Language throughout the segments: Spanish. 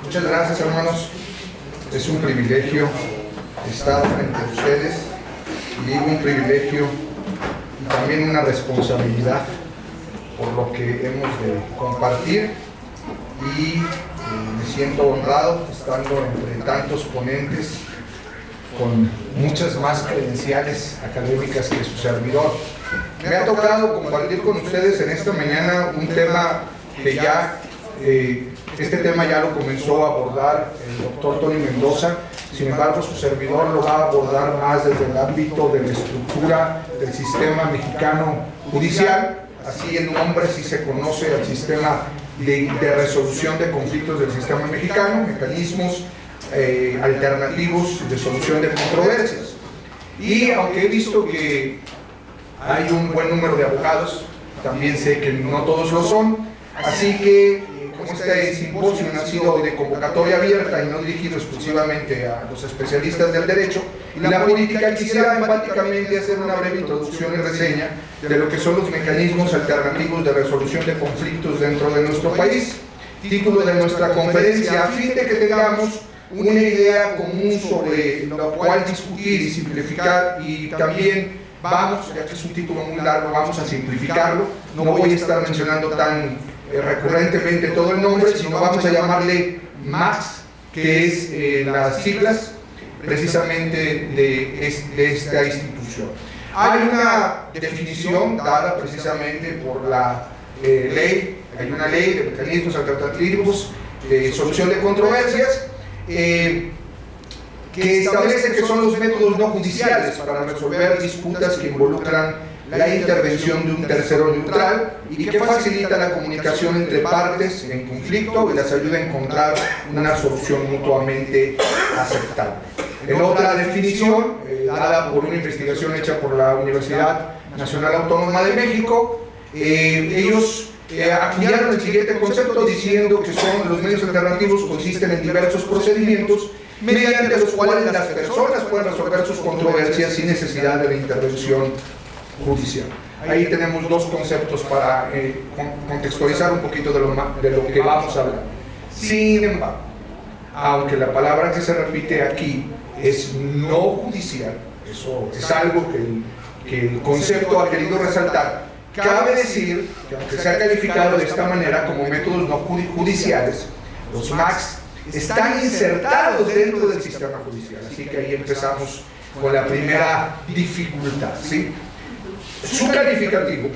Muchas gracias, hermanos. Es un privilegio estar frente a ustedes. Y digo un privilegio y también una responsabilidad por lo que hemos de compartir. Y me siento honrado estando entre tantos ponentes con muchas más credenciales académicas que su servidor. Me ha tocado compartir con ustedes en esta mañana un tema que ya, este tema ya lo comenzó a abordar el doctor Tony Mendoza. Sin embargo, su servidor lo va a abordar más desde el ámbito de la estructura del sistema mexicano judicial. Así el nombre sí se conoce al sistema de resolución de conflictos del sistema mexicano, mecanismos alternativos de solución de controversias. Y aunque he visto que hay un buen número de abogados, también sé que no todos lo son, así que como este simposio ha sido de convocatoria abierta y no dirigido exclusivamente a los especialistas del derecho y la política, quisiera empáticamente hacer una breve introducción y reseña de lo que son los mecanismos alternativos de resolución de conflictos dentro de nuestro país. Título de nuestra conferencia: a fin de que tengamos una idea común sobre lo cual discutir y simplificar, y también vamos, ya que es un título muy largo, vamos a simplificarlo. No voy a estar mencionando tan recurrentemente todo el nombre, sino vamos a llamarle MAX, que es las siglas precisamente de esta institución. Hay una definición dada precisamente por la ley, hay una ley de mecanismos alternativos de solución de controversias, que establece que son los métodos no judiciales para resolver disputas que involucran la intervención de un tercero neutral y que facilita la comunicación entre partes en conflicto y las ayuda a encontrar una solución mutuamente aceptable. En otra definición, dada por una investigación hecha por la Universidad Nacional Autónoma de México, ellos acuñaron el siguiente concepto diciendo que son los medios alternativos consisten en diversos procedimientos mediante los cuales las personas pueden resolver sus controversias sin necesidad de la intervención judicial. Ahí tenemos dos conceptos para contextualizar un poquito de lo que vamos a hablar. Sin embargo, aunque la palabra que se repite aquí es no judicial, eso es algo que el concepto ha querido resaltar, cabe decir que aunque sea calificado de esta manera como métodos no judiciales, los MAX están insertados dentro del sistema judicial. Así que ahí empezamos con la primera dificultad, ¿sí? Su calificativo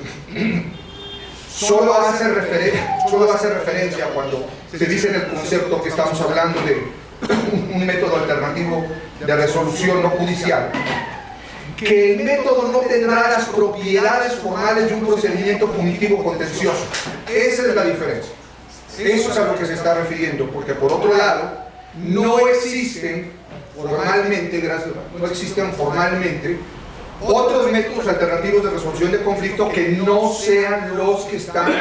solo hace referencia cuando se dice en el concepto que estamos hablando de un método alternativo de resolución no judicial, que el método no tendrá las propiedades formales de un procedimiento punitivo contencioso. Esa es la diferencia. Eso es a lo que se está refiriendo, porque por otro lado, no existen formalmente otros métodos alternativos de resolución de conflicto que no sean los que están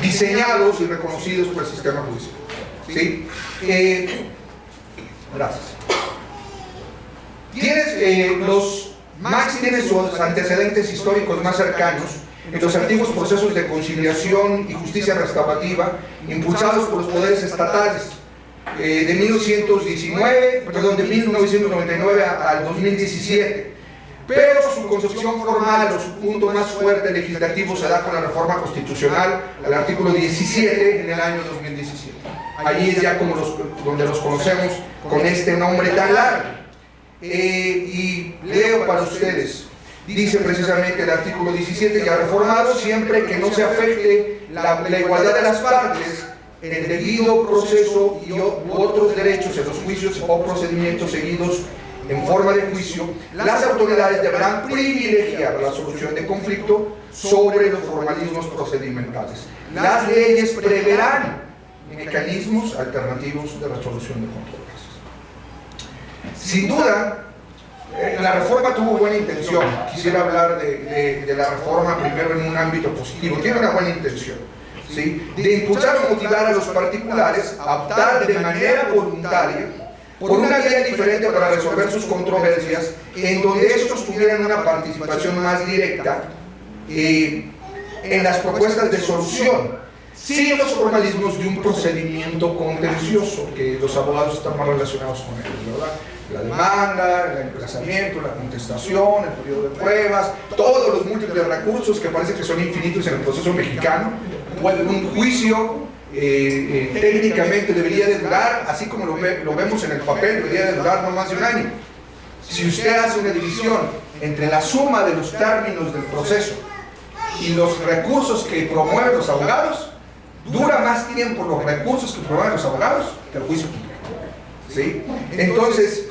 diseñados y reconocidos por el sistema judicial. ¿Sí? Gracias. Los MAX tienen sus antecedentes históricos más cercanos en los antiguos procesos de conciliación y justicia restaurativa impulsados por los poderes estatales de 1999 al 2017, pero su concepción formal o su punto más fuerte legislativo se da con la reforma constitucional al artículo 17 en el año 2017. Allí es ya como donde los conocemos con este nombre tan largo. Y leo para ustedes. Dice precisamente el artículo 17: ya reformado, siempre que no se afecte la igualdad de las partes, el debido proceso y otros derechos en los juicios o procedimientos seguidos en forma de juicio, las autoridades deberán privilegiar la solución de conflicto sobre los formalismos procedimentales. Las leyes preverán mecanismos alternativos de resolución de controversias. Sin duda, la reforma tuvo buena intención. Quisiera hablar de la reforma primero en un ámbito positivo. Tiene una buena intención, ¿sí? De impulsar o motivar a los particulares a optar de manera voluntaria por una vía diferente para resolver sus controversias, en donde estos tuvieran una participación más directa en las propuestas de solución, sin los formalismos de un procedimiento contencioso, que los abogados están más relacionados con ellos, ¿verdad? La demanda, el emplazamiento, la contestación, el periodo de pruebas, todos los múltiples recursos que parece que son infinitos en el proceso mexicano. Un juicio técnicamente debería de durar, así como lo vemos en el papel, debería de durar no más de un año. Si usted hace una división entre la suma de los términos del proceso y los recursos que promueven los abogados, dura más tiempo los recursos que promueven los abogados que el juicio completo. ¿Sí? Entonces,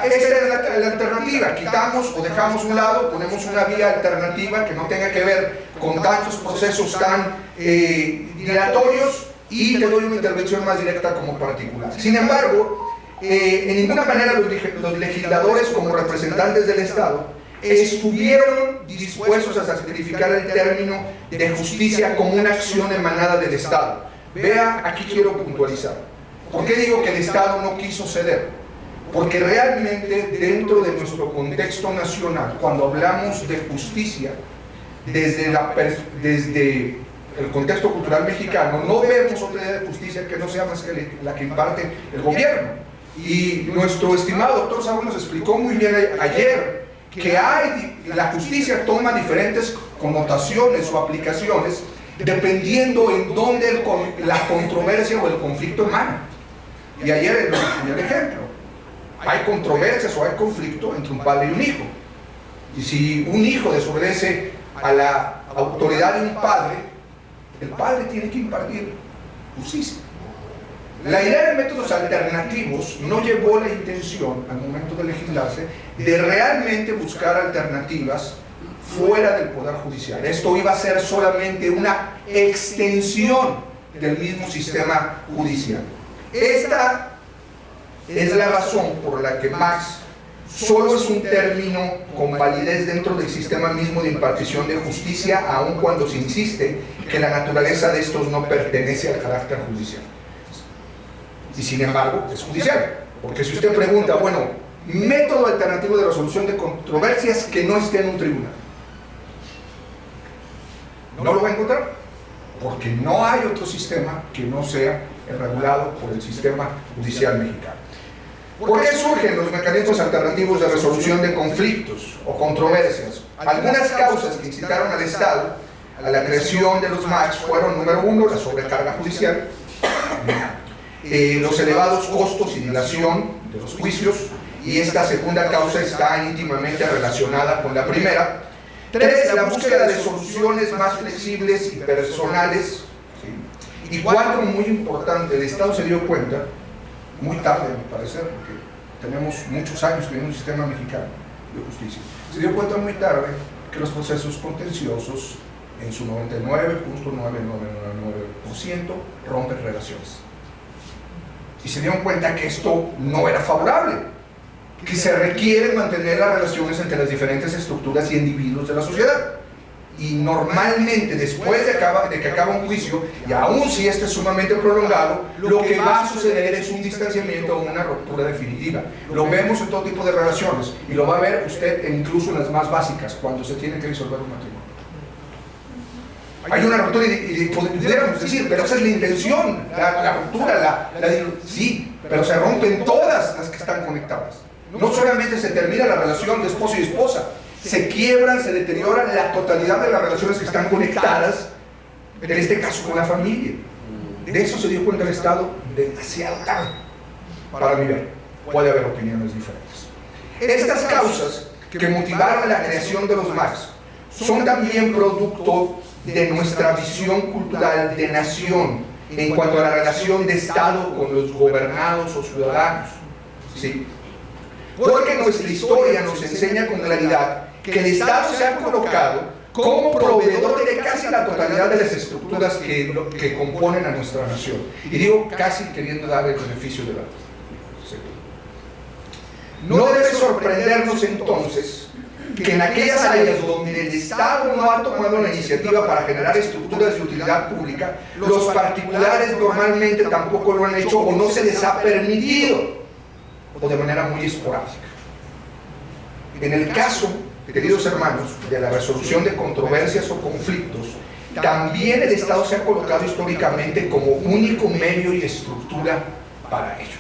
esta es la alternativa. Quitamos o dejamos un lado, ponemos una vía alternativa que no tenga que ver con tantos procesos tan dilatorios y te doy una intervención más directa como particular. Sin embargo, en ninguna manera los legisladores como representantes del Estado estuvieron dispuestos a sacrificar el término de justicia como una acción emanada del Estado. Vea, aquí quiero puntualizar. ¿Por qué digo que el Estado no quiso ceder? Porque realmente dentro de nuestro contexto nacional, cuando hablamos de justicia, desde el contexto cultural mexicano, no vemos otra idea de justicia que no sea más que la que imparte el gobierno. Y nuestro estimado doctor Saúl nos explicó muy bien ayer que la justicia toma diferentes connotaciones o aplicaciones dependiendo en dónde la controversia o el conflicto emana. Y ayer nos ponía el ejemplo. Hay controversias o hay conflicto entre un padre y un hijo. Y si un hijo desobedece a la autoridad de un padre, el padre tiene que impartir justicia. La idea de métodos alternativos no llevó la intención, al momento de legislarse, de realmente buscar alternativas fuera del Poder Judicial. Esto iba a ser solamente una extensión del mismo sistema judicial. Esta es la razón por la que Max solo es un término con validez dentro del sistema mismo de impartición de justicia, aun cuando se insiste que la naturaleza de estos no pertenece al carácter judicial. Y sin embargo, es judicial. Porque si usted pregunta, bueno, método alternativo de resolución de controversias que no esté en un tribunal, no lo va a encontrar, porque no hay otro sistema que no sea regulado por el sistema judicial mexicano. ¿Por qué surgen los mecanismos alternativos de resolución de conflictos o controversias? Algunas causas que incitaron al Estado a la creación de los MACs fueron, número uno, la sobrecarga judicial, los elevados costos y dilación de los juicios, y esta segunda causa está íntimamente relacionada con la primera. Tres, la búsqueda de soluciones más flexibles y personales. ¿Sí? Y cuatro, muy importante, el Estado se dio cuenta, muy tarde a mi parecer, porque tenemos muchos años que hay un sistema mexicano de justicia, se dio cuenta muy tarde que los procesos contenciosos en su 99.9999% rompen relaciones. Y se dieron cuenta que esto no era favorable, que se requiere mantener las relaciones entre las diferentes estructuras y individuos de la sociedad. Y normalmente después de que acaba un juicio, y aún si este es sumamente prolongado, lo que va a suceder es un distanciamiento o una ruptura definitiva. Lo vemos en todo tipo de relaciones, y lo va a ver usted incluso en las más básicas, cuando se tiene que resolver un matrimonio. Hay una ruptura y pudiéramos decir, pero esa es la intención, la ruptura, sí, pero se rompen todas las que están conectadas. No solamente se termina la relación de esposo y esposa, se quiebran, se deterioran la totalidad de las relaciones que están conectadas, en este caso con la familia. De eso se dio cuenta el Estado demasiado tarde. Para mi ver, puede haber opiniones diferentes. Estas causas que motivaron la creación de los MACs son también producto de nuestra visión cultural de nación en cuanto a la relación de Estado con los gobernados o ciudadanos. ¿Sí? Porque nuestra historia nos enseña con claridad que el Estado se ha colocado como proveedor de casi la totalidad de las estructuras que componen a nuestra nación. Y digo casi queriendo dar el beneficio de la duda. No debe sorprendernos entonces que en aquellas áreas donde el Estado no ha tomado la iniciativa para generar estructuras de utilidad pública, los particulares normalmente tampoco lo han hecho o no se les ha permitido, o de manera muy esporádica. En el caso, queridos hermanos, de la resolución de controversias o conflictos, también el Estado se ha colocado históricamente como único medio y estructura para ello,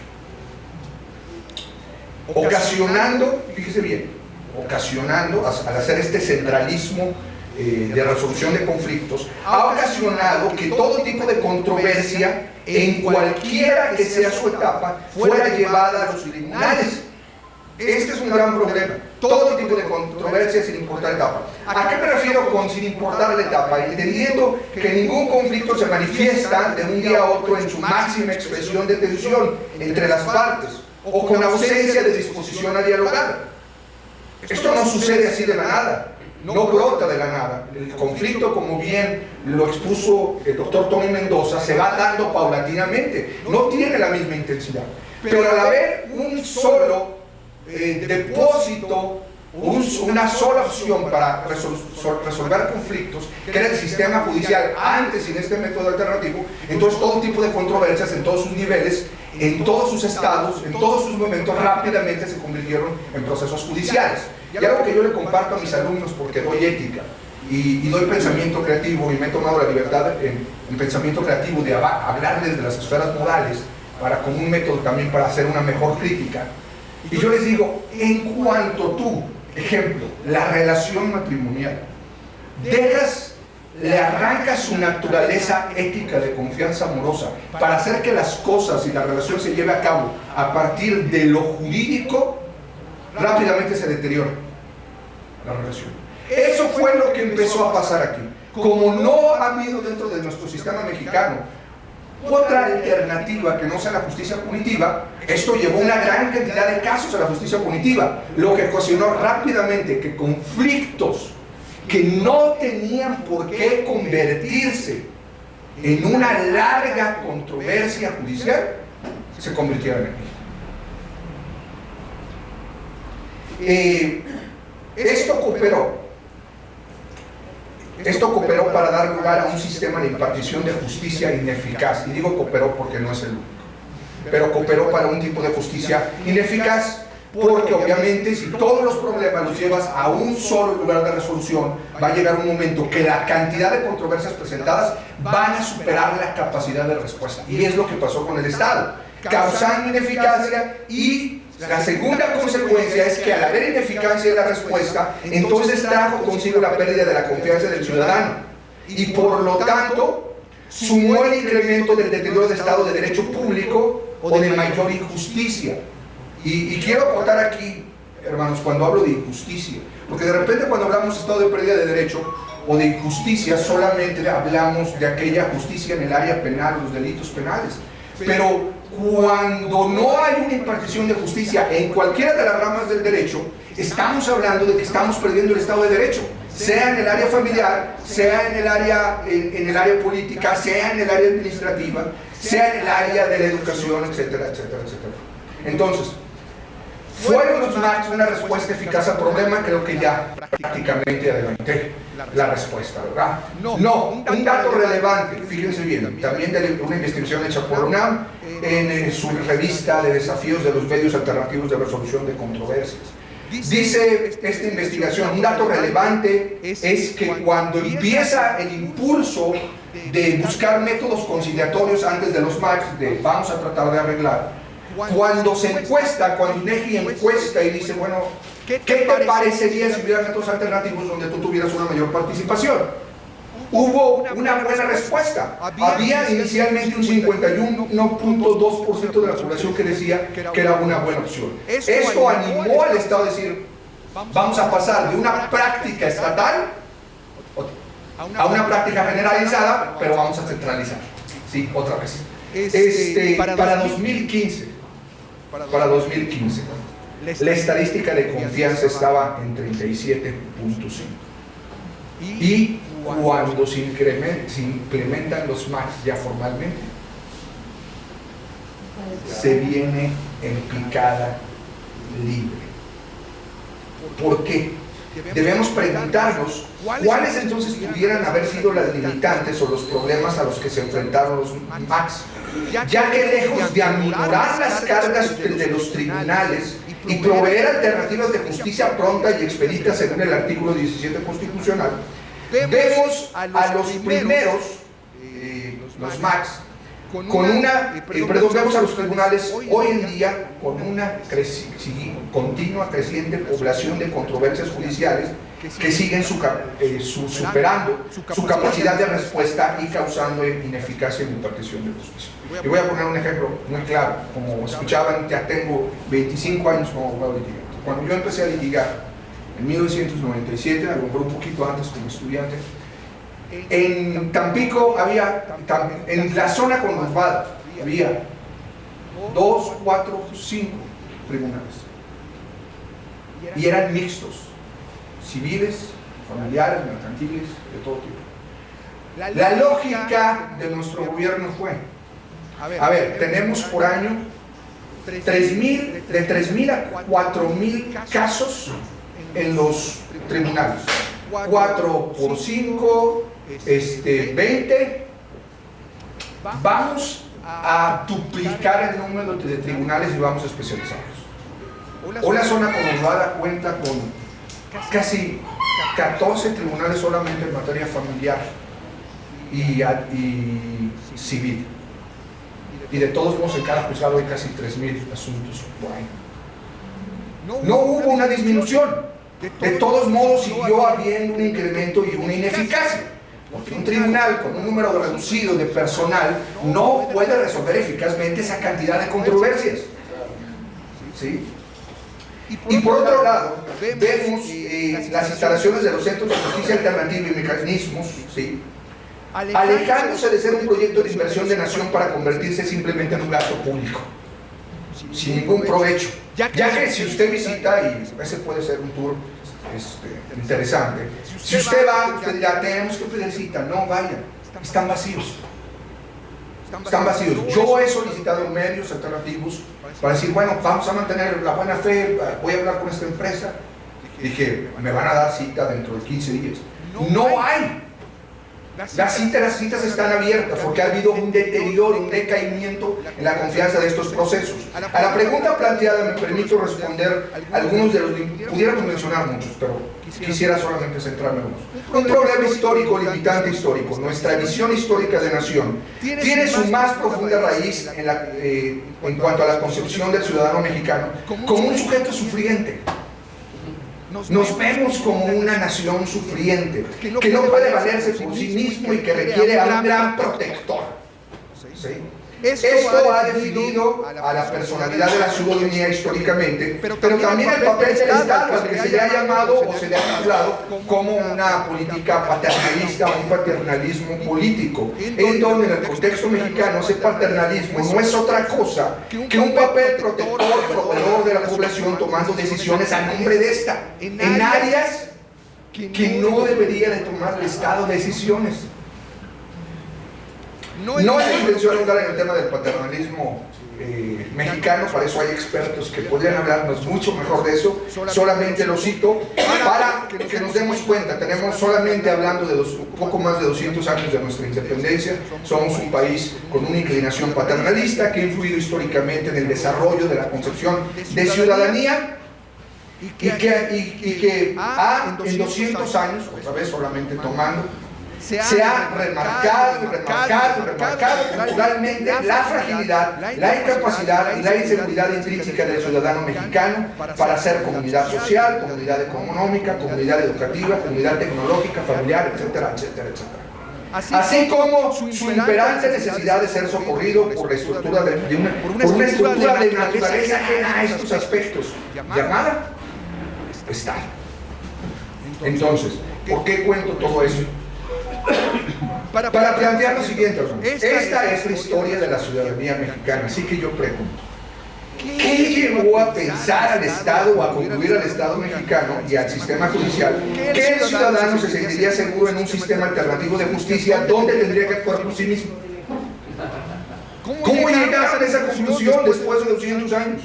ocasionando, fíjese bien, al hacer este centralismo de resolución de conflictos, ha ocasionado que todo tipo de controversia, en cualquiera que sea su etapa, fuera llevada a los tribunales. Este es un gran problema. Todo tipo de controversia sin importar la etapa. ¿A qué me refiero con sin importar la etapa? Entendiendo que ningún conflicto se manifiesta de un día a otro en su máxima expresión de tensión entre las partes o con ausencia de disposición a dialogar. Esto no sucede así de la nada. No brota de la nada. El conflicto, como bien lo expuso el doctor Tony Mendoza, se va dando paulatinamente. No tiene la misma intensidad. Pero al haber un solo depósito, una sola opción para resolver conflictos, que era el sistema judicial antes sin este método alternativo, entonces todo tipo de controversias en todos sus niveles, en todos sus estados, en todos sus momentos, rápidamente se convirtieron en procesos judiciales. Y algo que yo le comparto a mis alumnos, porque doy ética y doy pensamiento creativo, y me he tomado la libertad en pensamiento creativo de hablarles de las esferas morales como un método también para hacer una mejor crítica. Y yo les digo, en cuanto tú, ejemplo, la relación matrimonial, le arrancas su naturaleza ética de confianza amorosa para hacer que las cosas y la relación se lleve a cabo a partir de lo jurídico, rápidamente se deteriora la relación. Eso fue lo que empezó a pasar aquí. Como no ha habido dentro de nuestro sistema mexicano otra alternativa que no sea la justicia punitiva, esto llevó una gran cantidad de casos a la justicia punitiva, lo que ocasionó rápidamente que conflictos que no tenían por qué convertirse en una larga controversia judicial se convirtieran en ello. Esto cooperó para dar lugar a un sistema de impartición de justicia ineficaz. Y digo cooperó porque no es el único, pero cooperó para un tipo de justicia ineficaz, porque obviamente si todos los problemas los llevas a un solo lugar de resolución, va a llegar un momento que la cantidad de controversias presentadas van a superar la capacidad de respuesta. Y es lo que pasó con el Estado, causando ineficacia, y la segunda consecuencia es que al haber ineficacia de la respuesta, entonces trajo consigo la pérdida de la confianza del ciudadano, y por lo tanto sumó el incremento del deterioro del Estado de Derecho público o de mayor injusticia. Y quiero aportar aquí, hermanos, cuando hablo de injusticia, porque de repente cuando hablamos de estado de pérdida de derecho o de injusticia, solamente hablamos de aquella justicia en el área penal, los delitos penales. Pero cuando no hay una impartición de justicia en cualquiera de las ramas del derecho, estamos hablando de que estamos perdiendo el estado de derecho, sea en el área familiar, sea en el área política, sea en el área administrativa, sea en el área de la educación, etcétera, etcétera, etcétera. Entonces, ¿fueron los MACs una respuesta eficaz al problema? Creo que ya prácticamente adelanté la respuesta, ¿verdad? No, un dato relevante, fíjense bien, también de una investigación hecha por UNAM en su revista de desafíos de los medios alternativos de resolución de controversias. Dice esta investigación, un dato relevante es que cuando empieza el impulso de buscar métodos conciliatorios antes de los MACs, de vamos a tratar de arreglar, cuando se encuesta, cuando INEGI encuesta y dice, bueno, ¿qué te parecería si hubiera métodos alternativos donde tú tuvieras una mayor participación? Hubo una buena respuesta. Había inicialmente un 51.2% de la población que decía que era una buena opción. Esto animó al Estado a decir, vamos a pasar de una práctica estatal a una práctica generalizada, pero vamos a centralizar. Sí, otra vez. Para 2015, la estadística de confianza estaba en 37.5. Y cuando se implementan los MACs ya formalmente, se viene en picada libre. ¿Por qué? Debemos preguntarnos cuáles entonces pudieran haber sido las limitantes o los problemas a los que se enfrentaron los MACs, ya que lejos de aminorar las cargas de los tribunales y proveer alternativas de justicia pronta y expedita según el artículo 17 constitucional, vemos a los primeros, los MACs, con una, vemos a los tribunales hoy en día con una continua creciente población de controversias judiciales que siguen superando su capacidad de respuesta y causando ineficacia en la impartición de justicia. Y voy a poner un ejemplo muy claro. Como escuchaban, ya tengo 25 años como abogado litigante. Cuando yo empecé a litigar en 1997, a lo mejor un poquito antes como estudiante, en Tampico en la zona conurbada, había 2, 4, 5 tribunales. Y eran mixtos, civiles, familiares, mercantiles, de todo tipo. La lógica de nuestro gobierno fue, a ver, tenemos por año de 3.000 a 4.000 casos en los tribunales. 4 por 5, 20. Vamos a duplicar el número de tribunales y vamos a especializarlos. Hoy la zona conurbada cuenta con casi 14 tribunales solamente en materia familiar y civil. Y de todos modos en cada juzgado hay casi 3.000 asuntos por año. No hubo una disminución. De todos modos siguió habiendo un incremento y una ineficacia. Porque un tribunal con un número reducido de personal no puede resolver eficazmente esa cantidad de controversias. ¿Sí? Y por otro lado, vemos las instalaciones de los centros de justicia alternativa y mecanismos, ¿sí?, alejándose de ser un proyecto de inversión de nación para convertirse simplemente en un gasto público, sin ningún provecho. Ya que si usted visita, y ese puede ser un tour interesante, si usted va, usted dirá, tenemos que pedir cita. No, vaya, están vacíos. Están vacíos. Yo he solicitado medios alternativos para decir, bueno, vamos a mantener la buena fe, voy a hablar con esta empresa. Dije, me van a dar cita dentro de 15 días. No hay. Las citas están abiertas porque ha habido un deterioro, un decaimiento en la confianza de estos procesos. A la pregunta planteada me permito responder algunos de los, pudiéramos mencionar muchos, pero quisiera solamente centrarme en unos. Un problema histórico, limitante histórico. Nuestra visión histórica de nación tiene su más profunda raíz en cuanto a la concepción del ciudadano mexicano como un sujeto sufriente. Nos vemos como una nación sufriente, que no puede valerse por sí mismo y que requiere a un gran protector. ¿Sí? Esto ha definido a la personalidad de la ciudadanía históricamente, pero también el papel del Estado, al que se le ha llamado o se le ha titulado como una política paternalista o un paternalismo político, en donde en el contexto mexicano ese paternalismo no es otra cosa que un papel protector, proveedor de la población tomando decisiones a nombre de esta, en áreas que no debería de tomar el Estado decisiones. No es mi intención hablar en el tema del paternalismo mexicano, para eso hay expertos que podrían hablarnos mucho mejor de eso. Solamente lo cito para que nos demos cuenta. Tenemos solamente hablando de poco más de 200 años de nuestra independencia. Somos un país con una inclinación paternalista que ha influido históricamente en el desarrollo de la concepción de ciudadanía y que en 200 años, otra vez solamente tomando, se ha remarcado culturalmente la fragilidad, la incapacidad y la inseguridad intrínseca del ciudadano mexicano para ser comunidad social, comunidad económica, comunidad educativa, comunidad tecnológica, familiar, etcétera, etcétera, etcétera. Así como su imperante necesidad de ser socorrido por la estructura por una estructura de naturaleza ajena a estos aspectos, llamada Estado. Entonces, ¿por qué cuento todo eso? Para plantear lo siguiente, esta es la historia de la ciudadanía mexicana, así que yo pregunto, ¿qué llevó a pensar al Estado o a concluir al Estado mexicano y al sistema judicial que el ciudadano se sentiría seguro en un sistema alternativo de justicia donde tendría que actuar por sí mismo? ¿Cómo llegaron a esa conclusión después de 200 años?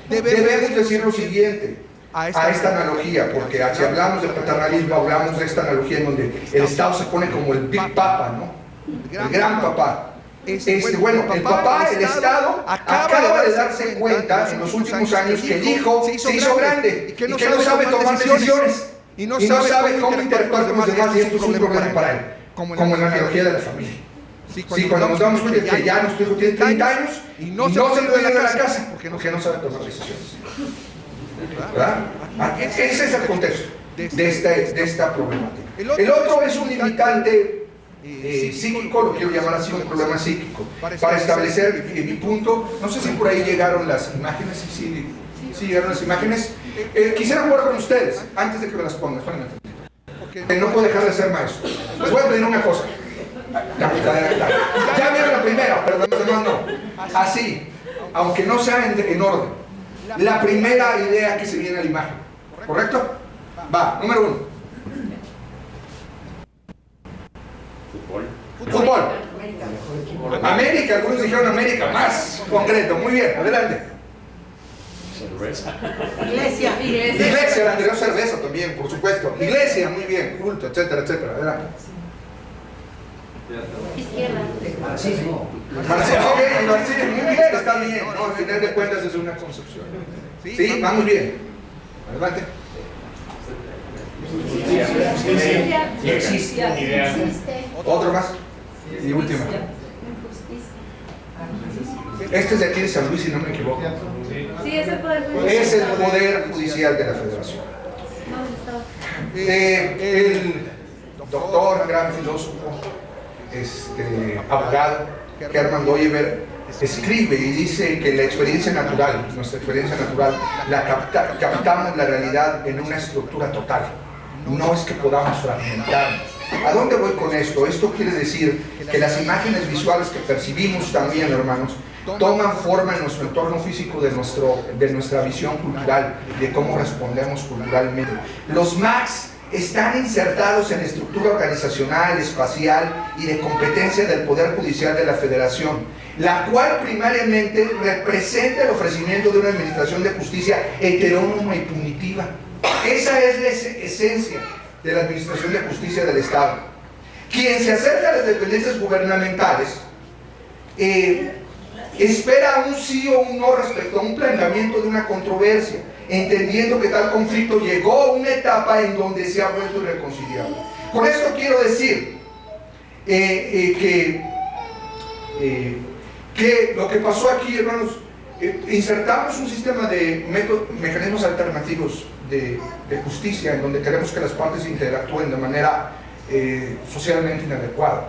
Debemos decir lo siguiente a esta analogía, porque si hablamos de paternalismo, hablamos de esta analogía en donde el Estado se pone como el Big Papa, ¿no? El gran papá. Bueno, el papá, el Estado, acaba de darse cuenta en los últimos años que el hijo se hizo grande y que no sabe tomar decisiones. y no sabe cómo interactuar con los demás, y esto es un problema para él, como en la analogía de la familia. Sí, cuando nos damos cuenta que ya nuestro hijo tiene 30 años y no se puede ir a la casa porque no sabe tomar decisiones. ¿Verdad? Ese es el contexto de esta problemática. El otro es un limitante psíquico, lo quiero llamar así, un problema psíquico, para establecer mi punto. No sé si por ahí llegaron las imágenes, sí llegaron las imágenes. Quisiera jugar con ustedes, antes de que me las pongan, no puedo dejar de ser maestro. Les voy a pedir una cosa. Ya vieron la primera, pero los demás no. Así, aunque no sea en orden. La primera idea que se viene a la imagen. ¿Correcto? Va, número 1. Fútbol. América, algunos dijeron América, más concreto. Muy bien, adelante. Cerveza. Iglesia, la anterior cerveza también, por supuesto. Iglesia, muy bien, culto, etcétera, etcétera. Adelante. Izquierda. Marxismo. Ok, marxismo, muy bien, está bien. No, al final de cuentas es una concepción. Sí, va muy bien. Adelante. Existe. Otro más. Y última. Este es de aquí de San Luis, si no me equivoco. Sí, es el poder judicial. Es el poder judicial de la Federación. El doctor, gran filósofo, abogado, Hermann Doyeber, escribe y dice que la experiencia natural, nuestra experiencia natural, captamos la realidad en una estructura total. No es que podamos fragmentarnos. ¿A dónde voy con esto? Esto quiere decir que las imágenes visuales que percibimos también, hermanos, toman forma en nuestro entorno físico de nuestra visión cultural, de cómo respondemos culturalmente. Los MACs están insertados en la estructura organizacional, espacial y de competencia del Poder Judicial de la Federación, la cual primariamente representa el ofrecimiento de una administración de justicia heterónoma y punitiva. Esa es la esencia de la administración de justicia del Estado. Quien se acerca a las dependencias gubernamentales espera un sí o un no respecto a un planteamiento de una controversia, entendiendo que tal conflicto llegó a una etapa en donde se ha vuelto irreconciliable. Con esto quiero decir que lo que pasó aquí, hermanos, insertamos un sistema de mecanismos alternativos de justicia en donde queremos que las partes interactúen de manera socialmente inadecuada.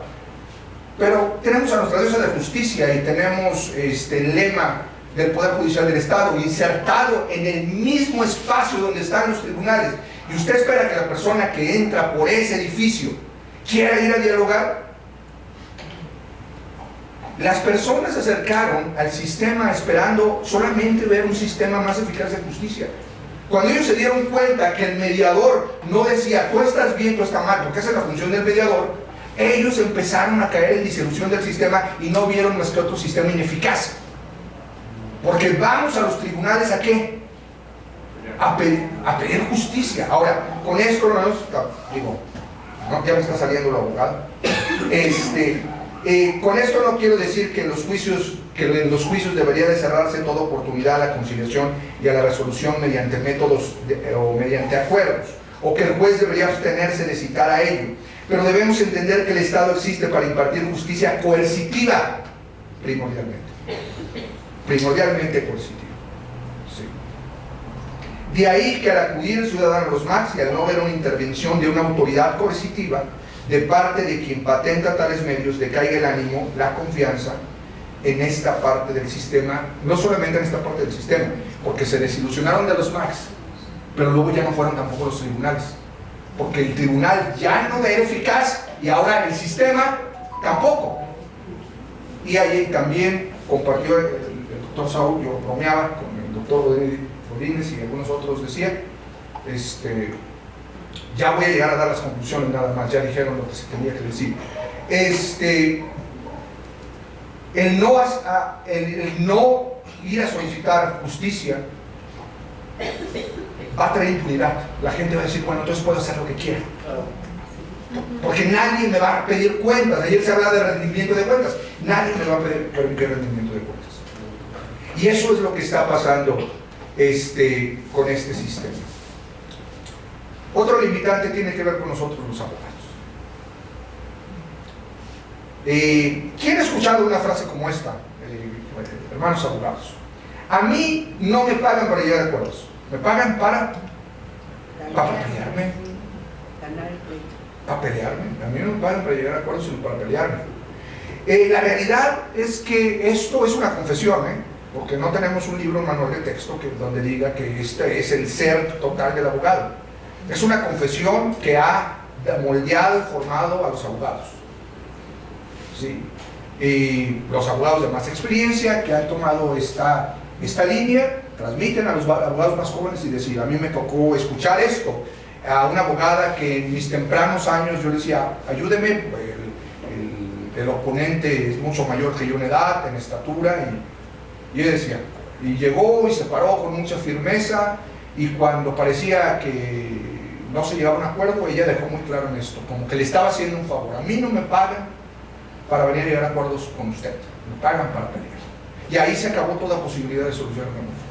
Pero tenemos a nuestra diosa de justicia y tenemos el lema del Poder Judicial del Estado insertado en el mismo espacio donde están los tribunales, y usted espera que la persona que entra por ese edificio quiera ir a dialogar. Las personas se acercaron al sistema esperando solamente ver un sistema más eficaz de justicia. Cuando ellos se dieron cuenta que el mediador no decía tú estás bien, tú estás mal, porque esa es la función del mediador, ellos empezaron a caer en disolución del sistema y no vieron más que otro sistema ineficaz. Porque vamos a los tribunales ¿a qué? A pedir justicia. Ahora, con esto, hermanos, digo, ¿no? Ya me está saliendo el abogado. Con esto no quiero decir que en los juicios debería de cerrarse toda oportunidad a la conciliación y a la resolución mediante métodos o mediante acuerdos, o que el juez debería abstenerse de citar a ello. Pero debemos entender que el Estado existe para impartir justicia coercitiva, primordialmente coercitiva. Sí. De ahí que al acudir el ciudadano a los MACs y al no ver una intervención de una autoridad coercitiva de parte de quien patenta tales medios, decaiga el ánimo, la confianza en esta parte del sistema, no solamente en esta parte del sistema, porque se desilusionaron de los MACs, pero luego ya no fueron tampoco los tribunales, porque el tribunal ya no era eficaz y ahora el sistema tampoco. Y ahí también compartió el doctor Saúl, yo bromeaba con el doctor Rodríguez y algunos otros decían, ya voy a llegar a dar las conclusiones nada más, ya dijeron lo que se tenía que decir. El no ir a solicitar justicia va a traer impunidad. La gente va a decir, bueno, entonces puedo hacer lo que quiera, porque nadie me va a pedir cuentas. Ayer se habla de rendimiento de cuentas, nadie me va a pedir rendimiento de cuentas. Y eso es lo que está pasando con este sistema. Otro limitante tiene que ver con nosotros los abogados. ¿Quién ha escuchado una frase como esta, hermanos abogados? A mí no me pagan para llegar a acuerdos, me pagan para pelearme. Para pelearme. A mí no me pagan para llegar a acuerdos, sino para pelearme. La realidad es que esto es una confesión, porque no tenemos un libro, un manual de texto donde diga que este es el ser total del abogado. Es una confesión que ha moldeado y formado a los abogados. ¿Sí? Y los abogados de más experiencia que han tomado esta línea transmiten a los abogados más jóvenes y decir, a mí me tocó escuchar esto a una abogada que en mis tempranos años yo le decía, ayúdeme, el oponente es mucho mayor que yo en edad, en estatura, y ella decía, y llegó y se paró con mucha firmeza, y cuando parecía que no se llegaba a un acuerdo, ella dejó muy claro en esto, como que le estaba haciendo un favor. A mí no me pagan para venir a llegar a acuerdos con usted, me pagan para pelear. Y ahí se acabó toda posibilidad de solucionar el conflicto.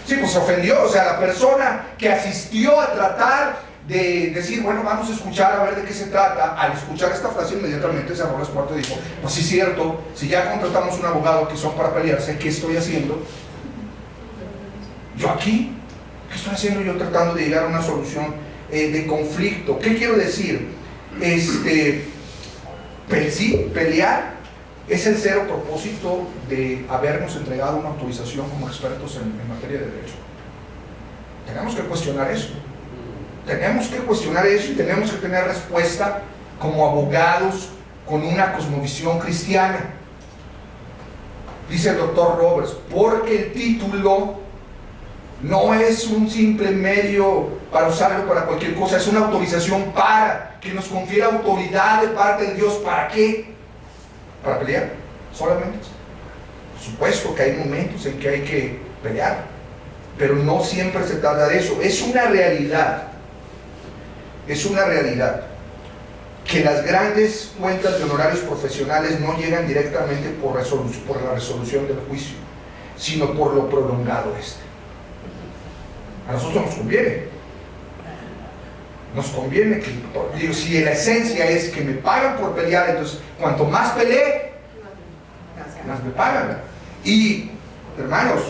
Sí, pues se ofendió, o sea, la persona que asistió a tratar de decir, bueno, vamos a escuchar a ver de qué se trata, al escuchar esta frase inmediatamente cerró las puertas y dijo, pues sí es cierto, si ya contratamos un abogado que son para pelearse, ¿qué estoy haciendo? Yo aquí, ¿qué estoy haciendo yo tratando de llegar a una solución de conflicto? ¿Qué quiero decir? Sí, pelear es el cero propósito de habernos entregado una autorización como expertos en materia de derecho. Tenemos que cuestionar eso. Tenemos que cuestionar eso y tenemos que tener respuesta como abogados con una cosmovisión cristiana. Dice el doctor Roberts, porque el título no es un simple medio para usarlo para cualquier cosa, es una autorización para que nos confiera autoridad de parte de Dios. ¿Para qué? Para pelear, solamente. Por supuesto que hay momentos en que hay que pelear, pero no siempre se trata de eso. Es una realidad que las grandes cuentas de honorarios profesionales no llegan directamente por la resolución del juicio, sino por lo prolongado A nosotros nos conviene. Nos conviene que, digo, si la esencia es que me pagan por pelear, entonces cuanto más peleé, más me pagan. Y, hermanos,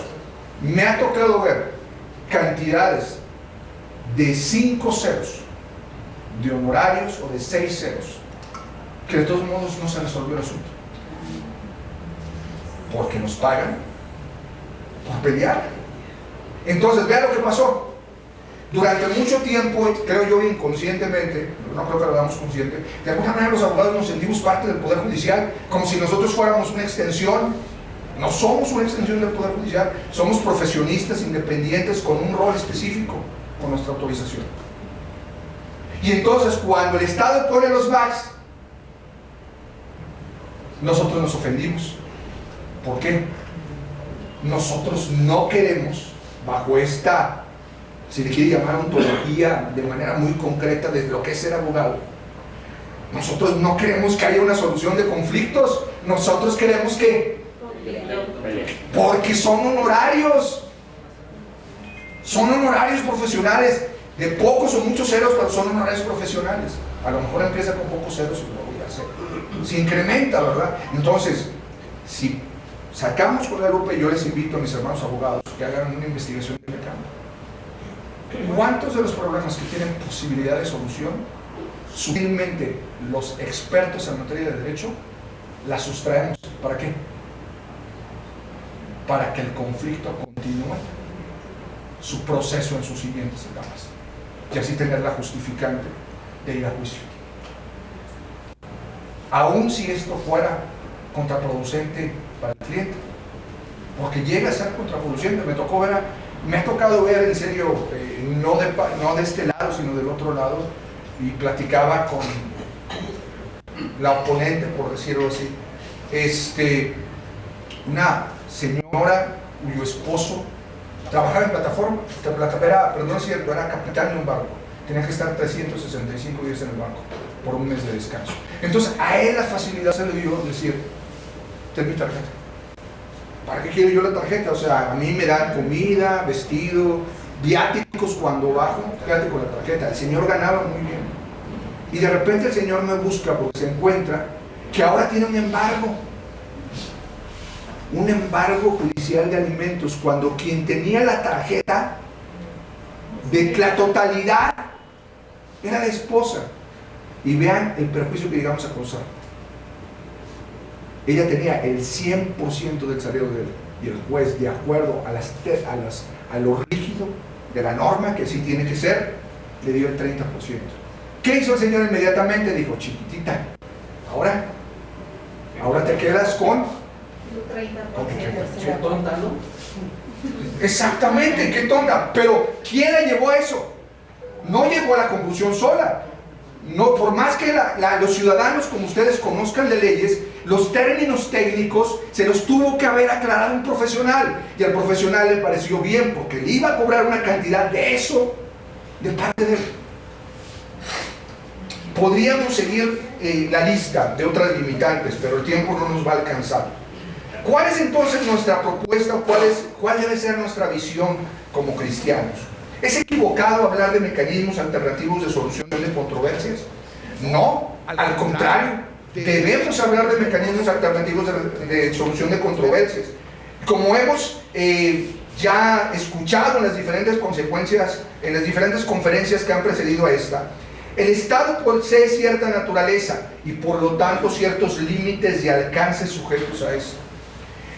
me ha tocado ver cantidades de 5 ceros de honorarios o de 6 ceros que de todos modos no se resolvió el asunto porque nos pagan por pelear. Entonces vea lo que pasó. Durante mucho tiempo, creo yo inconscientemente, no creo que lo hagamos consciente, de alguna manera los abogados nos sentimos parte del Poder Judicial, como si nosotros fuéramos una extensión. No somos una extensión del Poder Judicial, somos profesionistas independientes con un rol específico, con nuestra autorización. Y entonces cuando el Estado pone los VACs, nosotros nos ofendimos. ¿Por qué? Nosotros no queremos, bajo esta, si le quiere llamar ontología de manera muy concreta de lo que es ser abogado, nosotros no queremos que haya una solución de conflictos, nosotros queremos que, porque son honorarios profesionales, de pocos o muchos ceros, pero son honorarios profesionales. A lo mejor empieza con pocos ceros y luego ya se incrementa, ¿verdad? Entonces, si sacamos con la lupa, y yo les invito a mis hermanos abogados que hagan una investigación de campo. ¿Cuántos de los problemas que tienen posibilidad de solución, sutilmente los expertos en materia de derecho, las sustraemos? ¿Para qué? Para que el conflicto continúe su proceso en sus siguientes etapas y así tener la justificante de ir a juicio. Aun si esto fuera contraproducente para el cliente, porque llega a ser contraproducente. Me ha tocado ver en serio, no de este lado, sino del otro lado, y platicaba con la oponente, por decirlo así, una señora cuyo esposo trabajaba en plataforma, pero no es cierto, era capitán de un barco, tenía que estar 365 días en el barco por un mes de descanso. Entonces a él la facilidad se le dio decir, ten mi tarjeta. ¿Para qué quiero yo la tarjeta? O sea, a mí me dan comida, vestido, viáticos ricos cuando bajo, fíjate con la tarjeta, el señor ganaba muy bien. Y de repente el señor me busca porque se encuentra que ahora tiene un embargo judicial de alimentos, cuando quien tenía la tarjeta de la totalidad era la esposa. Y vean el perjuicio que llegamos a causar. Ella tenía el 100% del salario de él, y el juez, de acuerdo a lo rígido de la norma, que así tiene que ser, le dio el 30%. ¿Qué hizo el señor inmediatamente? Dijo: chiquitita, ahora te quedas con 30%. Qué tonta, ¿no? Exactamente, qué tonta. Pero ¿quién la llevó a eso? No llegó a la conclusión sola. No, por más que los ciudadanos como ustedes conozcan de leyes, los términos técnicos se los tuvo que haber aclarado un profesional, y al profesional le pareció bien porque le iba a cobrar una cantidad de eso de parte de él. Podríamos seguir la lista de otras limitantes, pero el tiempo no nos va a alcanzar. ¿Cuál es entonces nuestra propuesta? ¿Cuál debe ser nuestra visión como cristianos? ¿Es equivocado hablar de mecanismos alternativos de solución de controversias? No, al contrario, debemos hablar de mecanismos alternativos de solución de controversias. Como hemos ya escuchado en las diferentes consecuencias, en las diferentes conferencias que han precedido a esta, el Estado posee cierta naturaleza y por lo tanto ciertos límites y alcances sujetos a esto.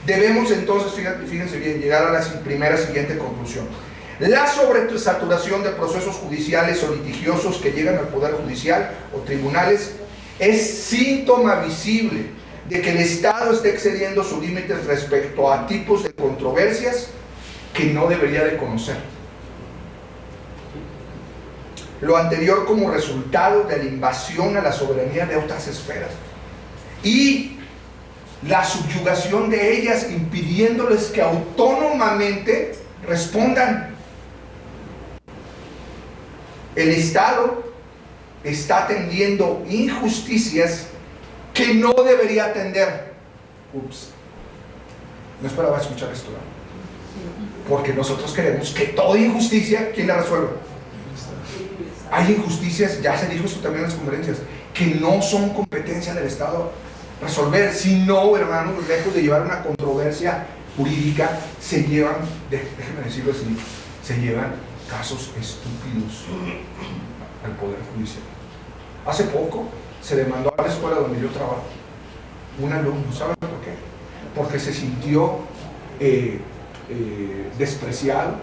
Debemos entonces, fíjense bien, llegar a la primera siguiente conclusión. La sobresaturación de procesos judiciales o litigiosos que llegan al Poder Judicial o tribunales es síntoma visible de que el Estado está excediendo sus límites respecto a tipos de controversias que no debería de conocer. Lo anterior como resultado de la invasión a la soberanía de otras esferas y la subyugación de ellas, impidiéndoles que autónomamente respondan. El Estado está atendiendo injusticias que no debería atender. Ups, no esperaba escuchar esto, ¿no? Porque nosotros queremos que toda injusticia, ¿quién la resuelve? Hay injusticias, ya se dijo esto también en las conferencias, que no son competencia del Estado resolver, sino, hermanos, lejos de llevar una controversia jurídica, se llevan, déjenme decirlo así, se llevan casos estúpidos al Poder Judicial. Hace poco se demandó a la escuela donde yo trabajo un alumno, ¿saben por qué? Porque se sintió despreciado,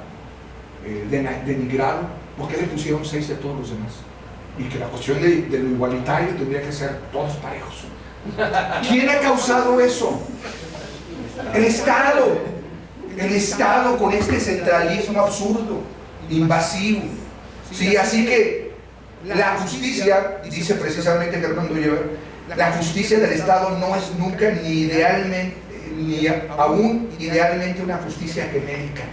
denigrado, porque le pusieron 6 a todos los demás, y que la cuestión de lo igualitario tendría que ser todos parejos. ¿Quién ha causado eso? El Estado. El Estado, con este centralismo absurdo, invasivo. Sí, así que la justicia, dice precisamente Fernando Llever, la justicia del Estado no es nunca ni aún idealmente una justicia genérica,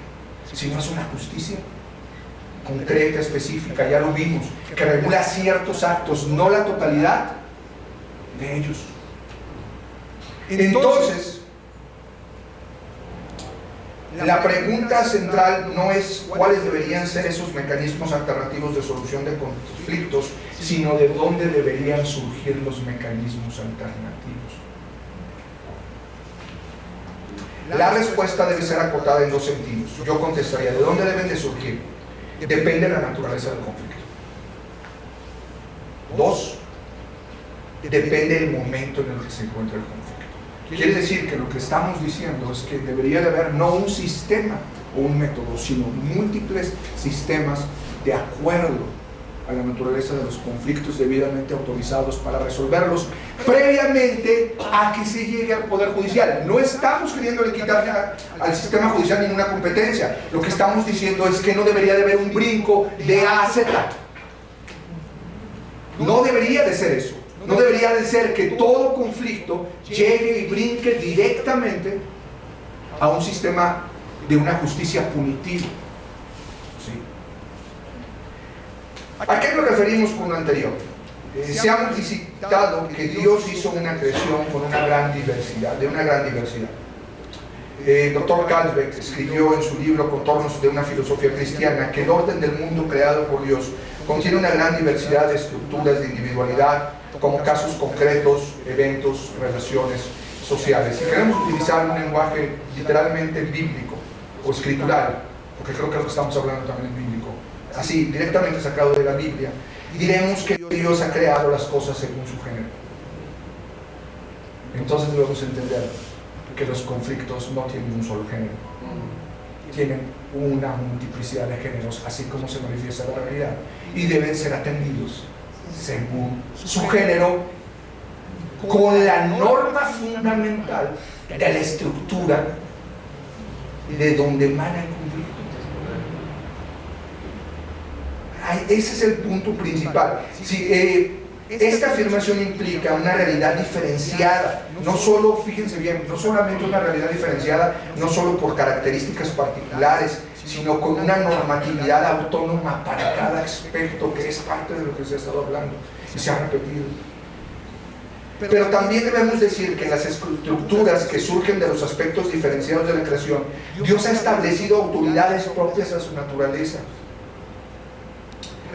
sino es una justicia concreta, específica, ya lo vimos, que regula ciertos actos, no la totalidad de ellos. Entonces, la pregunta central no es cuáles deberían ser esos mecanismos alternativos de solución de conflictos, sino de dónde deberían surgir los mecanismos alternativos. La respuesta debe ser acotada en 2 sentidos. Yo contestaría: ¿de dónde deben de surgir? Depende de la naturaleza del conflicto. 2, depende del momento en el que se encuentra el conflicto. Quiere decir que lo que estamos diciendo es que debería de haber no un sistema o un método, sino múltiples sistemas de acuerdo a la naturaleza de los conflictos debidamente autorizados para resolverlos previamente a que se llegue al Poder Judicial. No estamos queriendo quitar al sistema judicial ninguna competencia. Lo que estamos diciendo es que no debería de haber un brinco de A a Z. No debería de ser eso. No debería de ser que todo conflicto llegue y brinque directamente a un sistema de una justicia punitiva. ¿Sí? ¿A qué nos referimos con lo anterior? Se ha multiplicado que Dios hizo una creación con una gran diversidad, Dr. Calbeck escribió en su libro Contornos de una filosofía cristiana que el orden del mundo creado por Dios contiene una gran diversidad de estructuras de individualidad, como casos concretos, eventos, relaciones sociales. Y queremos utilizar un lenguaje literalmente bíblico o escritural, porque creo que lo que estamos hablando también es bíblico, así, directamente sacado de la Biblia. Diremos que Dios ha creado las cosas según su género. Entonces debemos entender que los conflictos no tienen un solo género, tienen una multiplicidad de géneros, así como se manifiesta la realidad, y deben ser atendidos según su género, con la norma fundamental de la estructura de donde emana el conflicto. Ese es el punto principal. Esta afirmación implica una realidad diferenciada, no solo, fíjense bien, no solamente una realidad diferenciada, no solo por características particulares, sino con una normatividad autónoma para cada aspecto, que es parte de lo que se ha estado hablando y se ha repetido. Pero también debemos decir que en las estructuras que surgen de los aspectos diferenciados de la creación, Dios ha establecido autoridades propias a su naturaleza,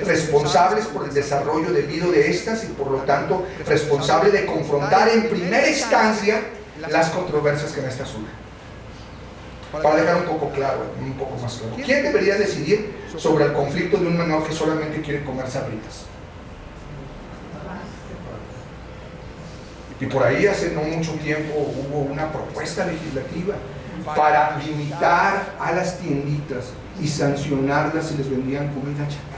responsables por el desarrollo debido de estas y por lo tanto responsable de confrontar en primera instancia las controversias que en estas surgen. Para dejar un poco más claro, ¿quién debería decidir sobre el conflicto de un menor que solamente quiere comer sabritas? Y por ahí hace no mucho tiempo hubo una propuesta legislativa para limitar a las tienditas y sancionarlas si les vendían comida chatarra,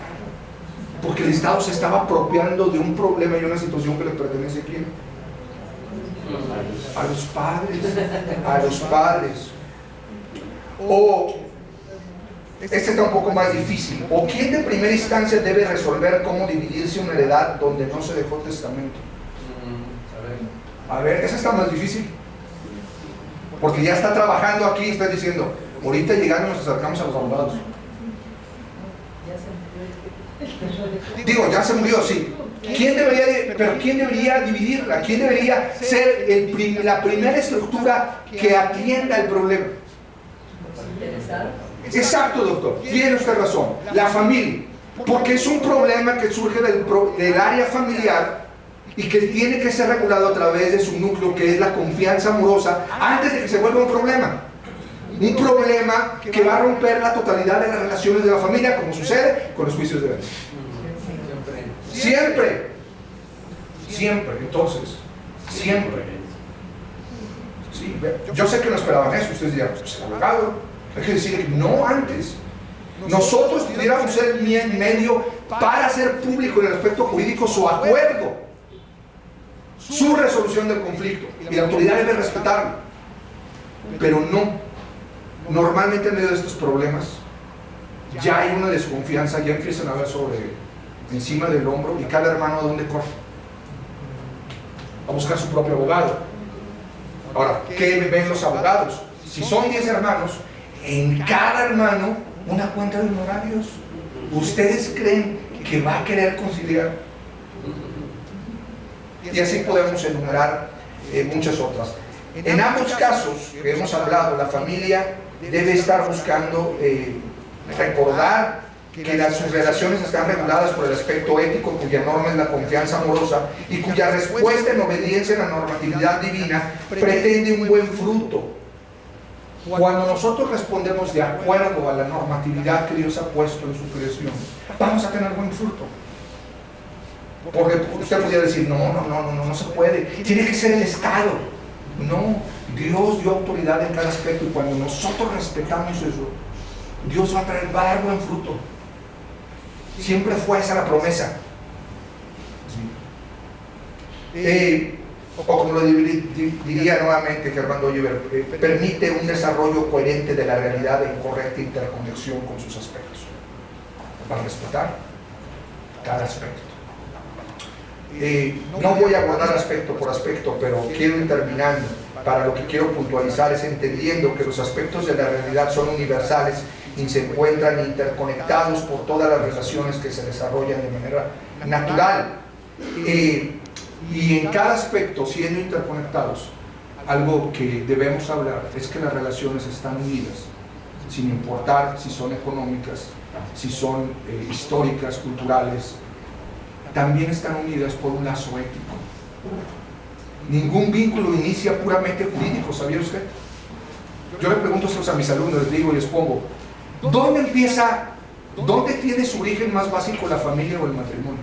porque el Estado se estaba apropiando de un problema y una situación que le pertenece a ¿quién? A los padres. O, este está un poco más difícil, o quién de primera instancia debe resolver cómo dividirse una heredad donde no se dejó testamento. A ver, esa está más difícil, porque ya está trabajando aquí y está diciendo, ahorita llegando nos acercamos a los abogados. Digo, ya se murió, sí. Pero ¿quién debería dividirla? ¿Quién debería ser la primera estructura que atienda el problema? Exacto, doctor, tiene usted razón, la familia, porque es un problema que surge del área familiar y que tiene que ser regulado a través de su núcleo, que es la confianza amorosa, antes de que se vuelva un problema que va a romper la totalidad de las relaciones de la familia, como sucede con los juicios de herencia. Siempre, entonces, siempre. Sí, yo sé que no esperaban eso, ustedes dirán, pues el abogado, hay que decir que no antes. Nosotros pudiéramos ser medio para hacer público en el aspecto jurídico su acuerdo, su resolución del conflicto, y la autoridad debe respetarlo. Pero no. Normalmente en medio de estos problemas ya hay una desconfianza, ya empiezan a ver encima del hombro, y cada hermano a dónde corre, a buscar su propio abogado. Ahora, ¿qué ven los abogados? Si son 10 hermanos, en cada hermano una cuenta de honorarios. ¿Ustedes creen que va a querer conciliar? Y así podemos enumerar muchas otras. En ambos casos que hemos hablado, la familia debe estar buscando recordar que sus relaciones están reguladas por el aspecto ético, cuya norma es la confianza amorosa y cuya respuesta en obediencia a la normatividad divina pretende un buen fruto. Cuando nosotros respondemos de acuerdo a la normatividad que Dios ha puesto en su creación, vamos a tener buen fruto. Porque usted podría decir, no se puede, tiene que ser el Estado. No, Dios dio autoridad en cada aspecto, y cuando nosotros respetamos eso, Dios va a dar buen fruto. Siempre fue esa la promesa. O como lo diría nuevamente Germán Dolliver, permite un desarrollo coherente de la realidad en correcta interconexión con sus aspectos, para respetar cada aspecto. No voy a abordar aspecto por aspecto, pero quiero ir terminando. Para lo que quiero puntualizar es entendiendo que los aspectos de la realidad son universales y se encuentran interconectados por todas las relaciones que se desarrollan de manera natural, y en cada aspecto, siendo interconectados, algo que debemos hablar es que las relaciones están unidas, sin importar si son económicas, si son históricas, culturales, también están unidas por un lazo ético. Ningún vínculo inicia puramente jurídico, ¿sabía usted? Yo le pregunto esto a mis alumnos, les digo y les pongo, ¿dónde tiene su origen más básico la familia o el matrimonio?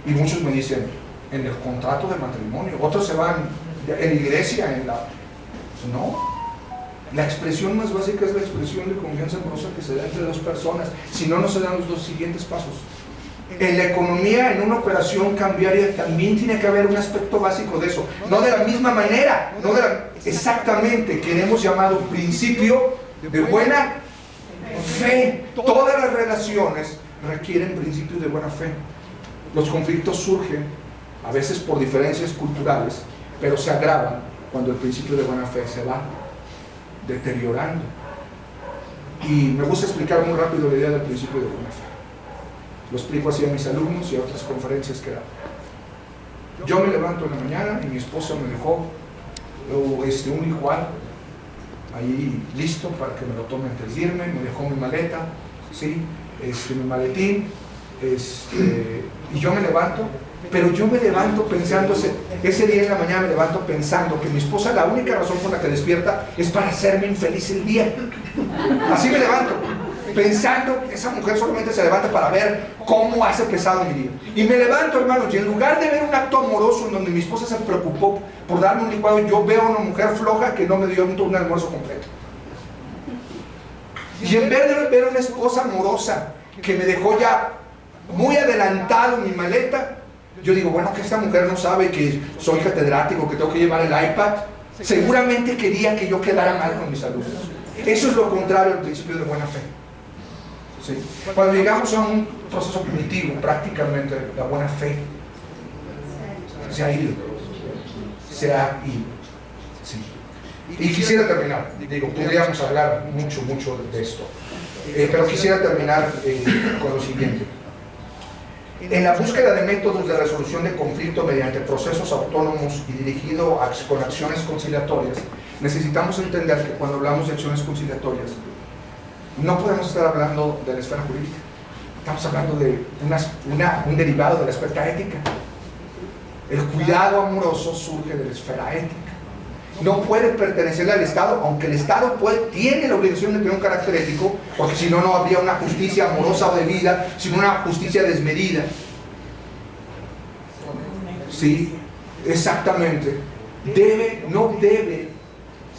Y muchos me dicen, en el contrato de matrimonio. Otros se van en la iglesia, No. La expresión más básica es la expresión de confianza amorosa que se da entre dos personas. Si no, no se dan los dos siguientes pasos. En la economía, en una operación cambiaria, también tiene que haber un aspecto básico de eso. No de la misma manera, exactamente, que hemos llamado principio de buena fe. Todas las relaciones requieren principios de buena fe. Los conflictos surgen, a veces por diferencias culturales, pero se agravan cuando el principio de buena fe se va deteriorando. Y me gusta explicar muy rápido la idea del principio de buena fe. Lo explico así a mis alumnos y a otras conferencias que hago. Yo me levanto en la mañana y mi esposa me dejó un igual ahí listo para que me lo tome antes de irme. Me dejó mi maleta, ¿sí? Mi maletín, y yo me levanto. Pero yo me levanto pensando, ese día en la mañana me levanto pensando que mi esposa, la única razón por la que despierta es para hacerme infeliz el día. Así me levanto, pensando que esa mujer solamente se levanta para ver cómo hace pesado mi día. Y me levanto, hermanos, y en lugar de ver un acto amoroso en donde mi esposa se preocupó por darme un licuado, yo veo a una mujer floja que no me dio un almuerzo completo. Y en vez de ver a una esposa amorosa que me dejó ya muy adelantado mi maleta, yo digo, bueno, que esta mujer no sabe que soy catedrático, que tengo que llevar el iPad. Seguramente quería que yo quedara mal con mis alumnos. Eso es lo contrario al principio de buena fe. ¿Sí? Cuando llegamos a un proceso primitivo, prácticamente la buena fe se ha ido. Sí. Y quisiera terminar, podríamos hablar mucho de esto, pero quisiera terminar con lo siguiente. En la búsqueda de métodos de resolución de conflicto mediante procesos autónomos y dirigido con acciones conciliatorias, necesitamos entender que cuando hablamos de acciones conciliatorias, no podemos estar hablando de la esfera jurídica. Estamos hablando de un derivado de la esfera ética. El cuidado amoroso surge de la esfera ética. No puede pertenecerle al Estado, aunque el Estado tiene la obligación de tener un carácter ético, porque si no, no habría una justicia amorosa o debida, sino una justicia desmedida. Sí, exactamente. No debe,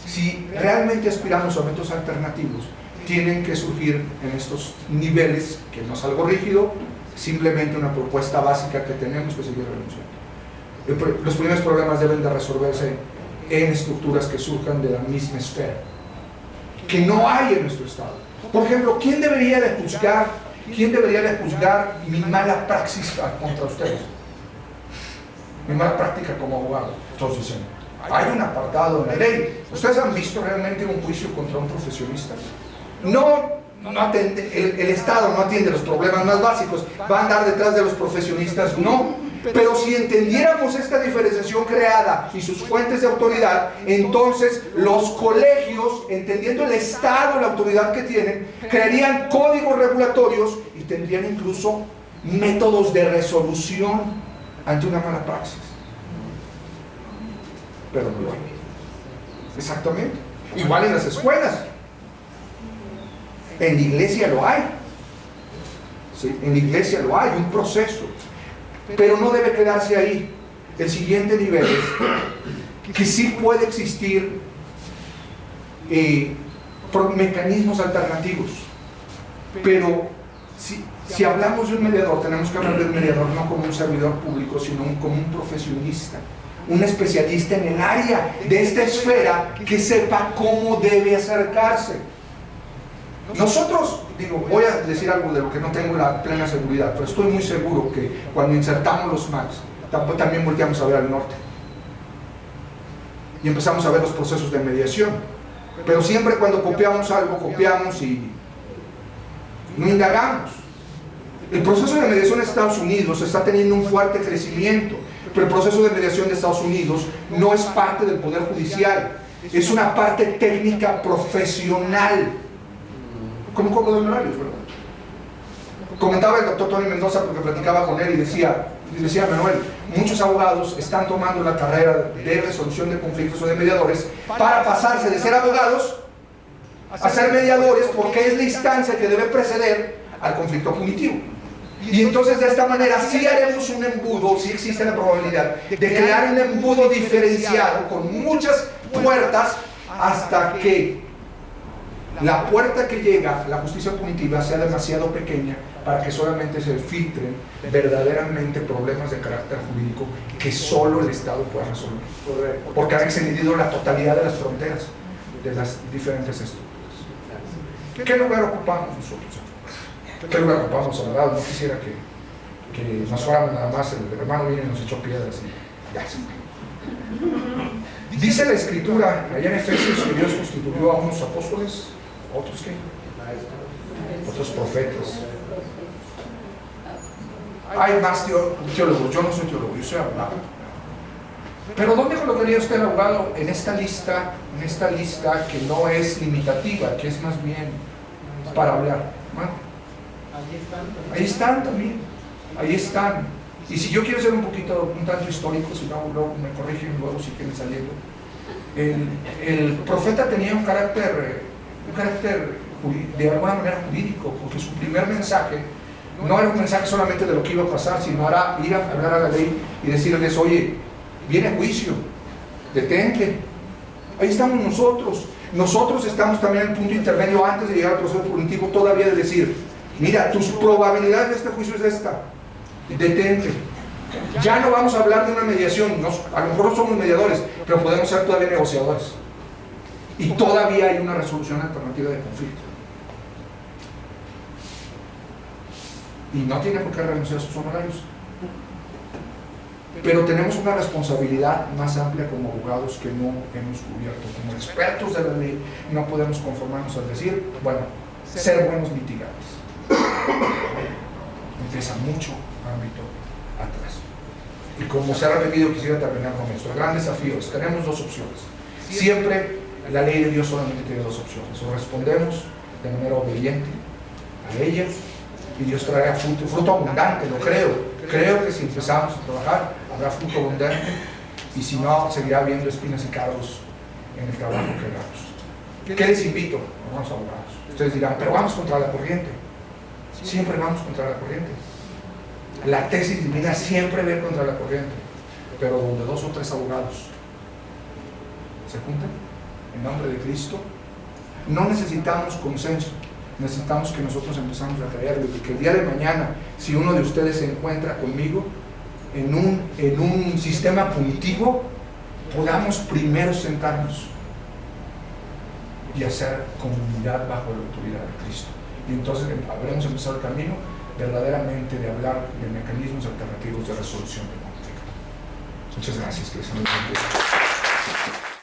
si realmente aspiramos a métodos alternativos, tienen que surgir en estos niveles, que no es algo rígido, simplemente una propuesta básica que tenemos que seguir renunciando. Los primeros problemas deben de resolverse en estructuras que surjan de la misma esfera, que no hay en nuestro Estado. Por ejemplo, ¿quién debería de juzgar mi mala praxis contra ustedes? Mi mala práctica como abogado. Todos dicen, hay un apartado en la ley. ¿Ustedes han visto realmente un juicio contra un profesionista? No atiende, el Estado no atiende los problemas más básicos. ¿Va a andar detrás de los profesionistas? No. Pero si entendiéramos esta diferenciación creada y sus fuentes de autoridad, entonces los colegios, entendiendo el Estado, la autoridad que tienen, crearían códigos regulatorios y tendrían incluso métodos de resolución ante una mala praxis. Pero no lo hay. Exactamente. Igual en las escuelas. En la iglesia lo hay. ¿Sí? En la iglesia lo hay, un proceso. Pero no debe quedarse ahí. El siguiente nivel es que sí puede existir mecanismos alternativos. Pero si hablamos de un mediador, tenemos que hablar de un mediador no como un servidor público, sino como un profesionista, un especialista en el área de esta esfera que sepa cómo debe acercarse. Nosotros, voy a decir algo de lo que no tengo la plena seguridad, pero estoy muy seguro que cuando insertamos los MACs, también volteamos a ver al norte. Y empezamos a ver los procesos de mediación. Pero siempre cuando copiamos algo, copiamos y no indagamos. El proceso de mediación en Estados Unidos está teniendo un fuerte crecimiento, el proceso de mediación de Estados Unidos no es parte del Poder Judicial, es una parte técnica profesional, como un código de honorarios, ¿verdad? Comentaba el doctor Tony Mendoza, porque platicaba con él y decía Manuel, muchos abogados están tomando la carrera de resolución de conflictos o de mediadores para pasarse de ser abogados a ser mediadores, porque es la instancia que debe preceder al conflicto punitivo. Y entonces de esta manera sí haremos un embudo, sí existe la probabilidad de crear un embudo diferenciado con muchas puertas hasta que la puerta que llega a la justicia punitiva sea demasiado pequeña para que solamente se filtren verdaderamente problemas de carácter jurídico que solo el Estado puede resolver, porque han excedido la totalidad de las fronteras de las diferentes estructuras. ¿Qué lugar ocupamos nosotros? ¿Qué lugar ocupamos los abogados? No quisiera que nos fuéramos nada más, el hermano viene y nos echó piedras y ya se fue. Dice la Escritura allá en Efesios que Dios constituyó a unos apóstoles, otros qué, otros profetas. Hay más teólogos, yo no soy teólogo, yo soy abogado. Pero ¿dónde colocaría usted el abogado en esta lista que no es limitativa, que es más bien para hablar? ¿No? Ahí están también, ahí están. Y si yo quiero ser un tanto histórico, si no, luego me corrigen, luego sí que me saliendo. El profeta tenía un carácter de alguna manera jurídico, porque su primer mensaje no era un mensaje solamente de lo que iba a pasar, sino era ir a hablar a la ley y decirles, oye, viene juicio, detente. Ahí estamos nosotros. Nosotros estamos también en el punto intermedio antes de llegar al proceso punitivo, todavía de decir, mira, tus probabilidades de este juicio es esta, detente. Ya no vamos a hablar de una mediación, a lo mejor no somos mediadores, pero podemos ser todavía negociadores. Y todavía hay una resolución alternativa de conflicto. Y no tiene por qué renunciar a sus honorarios. Pero tenemos una responsabilidad más amplia como abogados que no hemos cubierto. Como expertos de la ley, no podemos conformarnos al decir, bueno, ser buenos litigantes. Empieza mucho ámbito atrás. Y como se ha repetido, quisiera terminar con esto. El gran desafío es, tenemos dos opciones. Siempre la ley de Dios solamente tiene dos opciones. O respondemos de manera obediente a ella, y Dios traerá fruto abundante, lo creo. Creo que si empezamos a trabajar, habrá fruto abundante, y si no, seguirá habiendo espinas y cardos en el trabajo que hagamos. ¿Qué les invito, hermanos abogados? Ustedes dirán, pero vamos contra la corriente. Siempre vamos contra la corriente. La tesis divina siempre va contra la corriente, pero donde dos o tres abogados se juntan en nombre de Cristo, no necesitamos consenso. Necesitamos que nosotros empezamos a creerlo, y que el día de mañana, si uno de ustedes se encuentra conmigo en un sistema punitivo, podamos primero sentarnos y hacer comunidad bajo la autoridad de Cristo. Y entonces habremos empezado el camino verdaderamente de hablar de mecanismos alternativos de resolución de conflicto. Muchas gracias, que les bendiga.